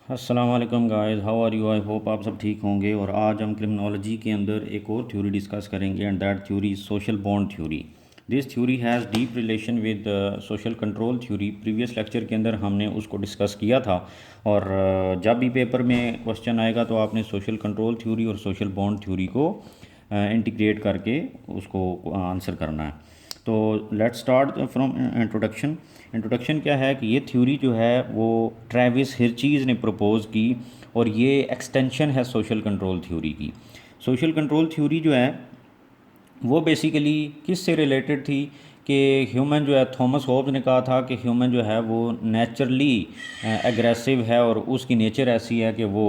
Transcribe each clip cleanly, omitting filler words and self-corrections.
अस्सलाम वालेकुम guys, how are you? I hope आप सब ठीक होंगे। और आज हम क्रिमिनोलॉजी के अंदर एक और थ्योरी डिस्कस करेंगे and that theory is social bond theory. This theory has deep relation with social control theory. Previous lecture के अंदर हमने उसको डिस्कस किया था और जब भी पेपर में क्वेश्चन आएगा तो आपने सोशल कंट्रोल थ्योरी और सोशल बॉन्ड थ्योरी को इंटीग्रेट करके उसको आंसर करना है। तो let's start from introduction. Introduction क्या है कि ये थ्योरी जो है वो ट्रेविस हिरचीज़ ने प्रपोज़ की और ये एक्सटेंशन है सोशल कंट्रोल थ्योरी की। सोशल कंट्रोल थ्योरी जो है वो बेसिकली किस से रिलेटेड थी कि ह्यूमन जो है, थॉमस होब्स ने कहा था कि ह्यूमन जो है वो नेचुरली एग्रेसिव है और उसकी नेचर ऐसी है कि वो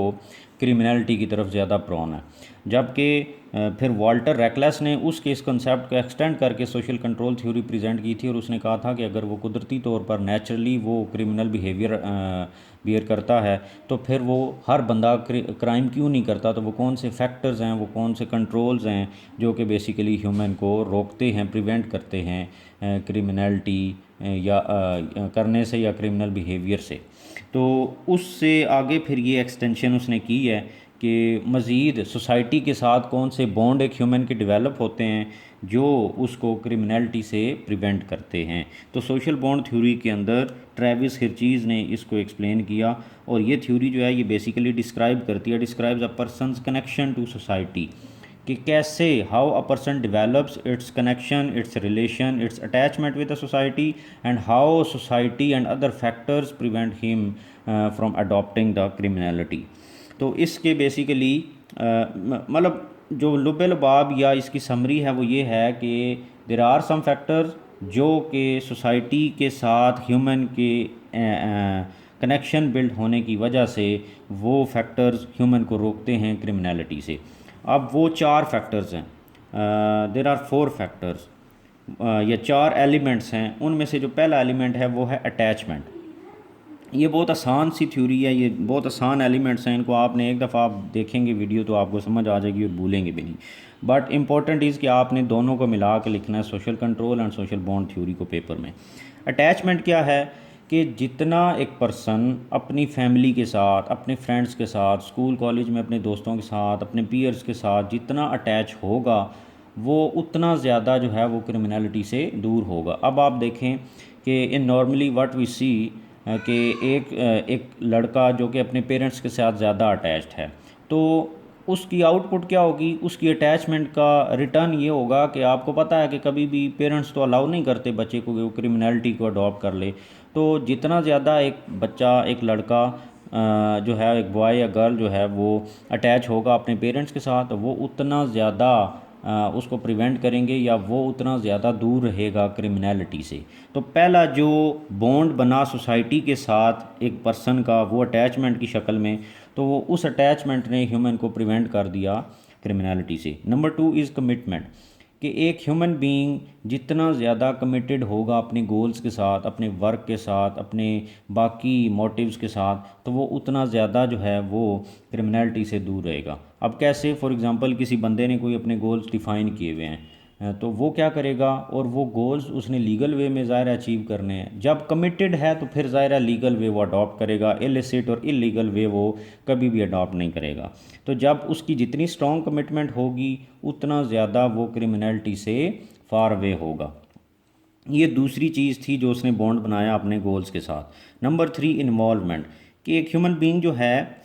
क्रिमिनलिटी की तरफ ज़्यादा प्रोन है। जबकि फिर वाल्टर रैकलेस ने उसके इस कंसेप्ट को एक्सटेंड करके सोशल कंट्रोल थ्योरी प्रेजेंट की थी और उसने कहा था कि अगर वो कुदरती तौर पर नेचुरली वो क्रिमिनल बिहेवियर करता है तो फिर वो हर बंदा क्राइम क्यों नहीं करता, तो वो कौन से फैक्टर्स हैं, वो कौन से कंट्रोल्स हैं जो कि बेसिकली ह्यूमन को रोकते हैं, प्रिवेंट करते हैं क्रिमिनलिटी या करने से या क्रिमिनल बिहेवियर से। तो उससे आगे फिर ये एक्सटेंशन उसने की है कि मज़ीद सोसाइटी के साथ कौन से बॉन्ड एक ह्यूमन के डेवलप होते हैं जो उसको क्रिमिनलिटी से प्रिवेंट करते हैं। तो सोशल बॉन्ड थ्योरी के अंदर ट्रेविस हिरचीज़ ने इसको एक्सप्लेन किया और ये थ्योरी जो है ये बेसिकली डिस्क्राइब करती है, describes a person's connection to society, कि कैसे how a person develops its connection, its relation, its attachment with the society and how society and other factors prevent him from adopting the criminality. तो इसके basically मतलब जो लुबे-लुबाब या इसकी summary है वो ये है कि देयर आर सम फैक्टर्स जो कि सोसाइटी के साथ ह्यूमन के कनेक्शन बिल्ड होने की वजह से वो फैक्टर्स ह्यूमन को रोकते हैं क्रिमिनलिटी से। अब वो चार फैक्टर्स हैं, देयर आर फोर फैक्टर्स, या चार एलिमेंट्स हैं। उनमें से जो पहला एलिमेंट है वो है अटैचमेंट। ये बहुत आसान सी थ्योरी है, ये बहुत आसान एलिमेंट्स हैं, इनको आपने एक दफ़ा आप देखेंगे वीडियो तो आपको समझ आ जाएगी और भूलेंगे भी नहीं। बट इम्पॉर्टेंट इज़ कि आपने दोनों को मिला के लिखना है, social control and social bond theory को पेपर में। अटैचमेंट क्या है कि जितना एक पर्सन अपनी फैमिली के साथ, अपने फ्रेंड्स के साथ, स्कूल कॉलेज में अपने दोस्तों के साथ, अपने पीयर्स के साथ जितना अटैच होगा वो उतना ज़्यादा जो है वो क्रिमिनलिटी से दूर होगा। अब आप देखें कि इन नॉर्मली व्हाट वी सी कि एक लड़का जो कि अपने पेरेंट्स के साथ ज़्यादा अटैच्ड है तो उसकी आउटपुट क्या होगी, उसकी अटैचमेंट का रिटर्न ये होगा कि आपको पता है कि कभी भी पेरेंट्स तो अलाउ नहीं करते बच्चे को कि वो क्रिमिनलिटी को अडॉप्ट कर ले। तो जितना ज़्यादा एक बच्चा, एक लड़का जो है, एक बॉय या गर्ल जो है वो अटैच होगा अपने पेरेंट्स के साथ, वो उतना ज़्यादा उसको प्रिवेंट करेंगे या वो उतना ज़्यादा दूर रहेगा क्रिमिनलिटी से। तो पहला जो बॉन्ड बना सोसाइटी के साथ एक पर्सन का वो अटैचमेंट की शक्ल में, तो वो उस अटैचमेंट ने ह्यूमन को प्रिवेंट कर दिया क्रिमिनलिटी से। नंबर टू इज़ कमिटमेंट, कि एक ह्यूमन बीइंग जितना ज़्यादा कमिटेड होगा अपने गोल्स के साथ, अपने वर्क के साथ, अपने बाकी मोटिव्स के साथ, तो वो उतना ज़्यादा जो है वो क्रिमिनलिटी से दूर रहेगा। अब कैसे? फॉर एग्ज़ाम्पल किसी बंदे ने कोई अपने गोल्स डिफ़ाइन किए हुए हैं, तो वो क्या करेगा, और वो गोल्स उसने लीगल वे में ज़ाहिर अचीव करने हैं। जब कमिटेड है तो फिर ज़ाहिर लीगल वे वो अडॉप्ट करेगा, इलिसिट और इलीगल वे वो कभी भी अडॉप्ट नहीं करेगा। तो जब उसकी जितनी स्ट्रॉन्ग कमिटमेंट होगी उतना ज़्यादा वो क्रिमिनलिटी से फार अवे होगा। ये दूसरी चीज़ थी जो उसने बॉन्ड बनाया अपने गोल्स के साथ। नंबर थ्री, इन्वॉल्वमेंट, कि एक ह्यूमन बीइंग जो है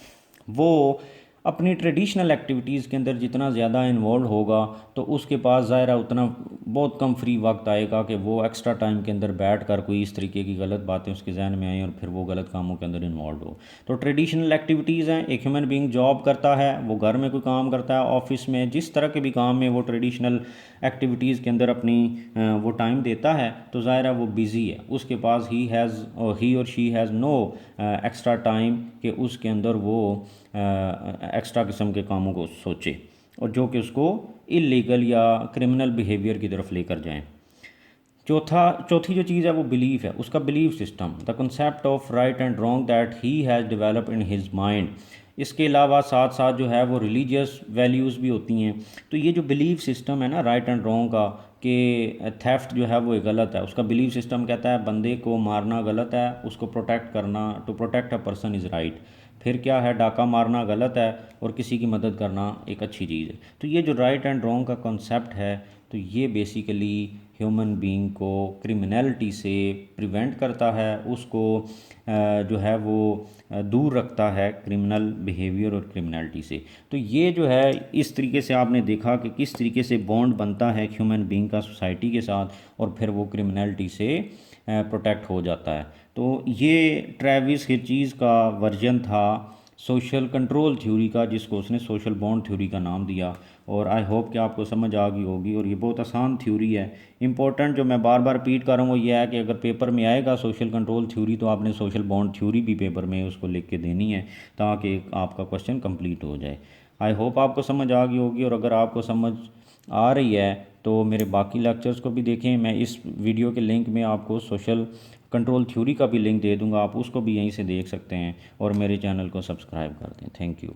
वो अपनी ट्रेडिशनल एक्टिविटीज़ के अंदर जितना ज़्यादा इन्वॉल्व होगा तो उसके पास ज़ाहिर है उतना बहुत कम फ्री वक्त आएगा कि वो एक्स्ट्रा टाइम के अंदर बैठ कर कोई इस तरीके की गलत बातें उसके जहन में आएँ और फिर वो गलत कामों के अंदर इन्वॉल्व हो। तो ट्रेडिशनल एक्टिविटीज़ हैं, एक ह्यूमन बीइंग जॉब करता है, वो घर में कोई काम करता है, ऑफिस में, जिस तरह के भी काम में वो ट्रेडिशनल एक्टिविटीज़ के अंदर अपनी वो टाइम देता है, तो ज़ाहिर है वो बिज़ी है, उसके पास ही और she has no extra time कि उसके अंदर वो एक्स्ट्रा किस्म के कामों को सोचे और जो कि उसको इलीगल या क्रिमिनल बिहेवियर की तरफ लेकर जाएं। चौथी जो चीज़ है वो बिलीफ है, उसका belief system, the concept of right and wrong that he has develop in his mind. इसके अलावा साथ साथ जो है वो रिलीजियस वैल्यूज़ भी होती हैं। तो ये जो बिलीफ सिस्टम है ना राइट एंड रॉन्ग का, कि थेफ्ट जो है वो गलत है, उसका बिलीफ सिस्टम कहता है बंदे को मारना गलत है, उसको प्रोटेक्ट करना, to protect a person is right. फिर क्या है, डाका मारना गलत है और किसी की मदद करना एक अच्छी चीज़ है। तो ये जो राइट एंड रॉन्ग का कॉन्सेप्ट है, तो ये बेसिकली ह्यूमन बीइंग को क्रिमिनलिटी से प्रिवेंट करता है, उसको जो है वो दूर रखता है क्रिमिनल बिहेवियर और क्रिमिनलिटी से। तो ये जो है इस तरीके से आपने देखा कि किस तरीके से बॉन्ड बनता है ह्यूमन बीइंग का सोसाइटी के साथ और फिर वो क्रिमिनलिटी से प्रोटेक्ट हो जाता है। तो ये ट्रेविस हिचीज़ का वर्जन था सोशल कंट्रोल थ्योरी का, जिसको उसने सोशल बॉन्ड थ्योरी का नाम दिया। और आई होप कि आपको समझ आ गई होगी, और ये बहुत आसान थ्योरी है। इंपॉर्टेंट जो मैं बार बार रिपीट कर रहा हूँ वो ये है कि अगर पेपर में आएगा सोशल कंट्रोल थ्योरी, तो आपने सोशल बॉन्ड थ्योरी भी पेपर में उसको लिख के देनी है, ताकि आपका क्वेश्चन कंप्लीट हो जाए। आई होप आपको समझ आ गई होगी, और अगर आपको समझ आ रही है तो मेरे बाकी लेक्चर्स को भी देखें। मैं इस वीडियो के लिंक में आपको सोशल कंट्रोल थ्योरी का भी लिंक दे दूंगा, आप उसको भी यहीं से देख सकते हैं, और मेरे चैनल को सब्सक्राइब कर दें। Thank you.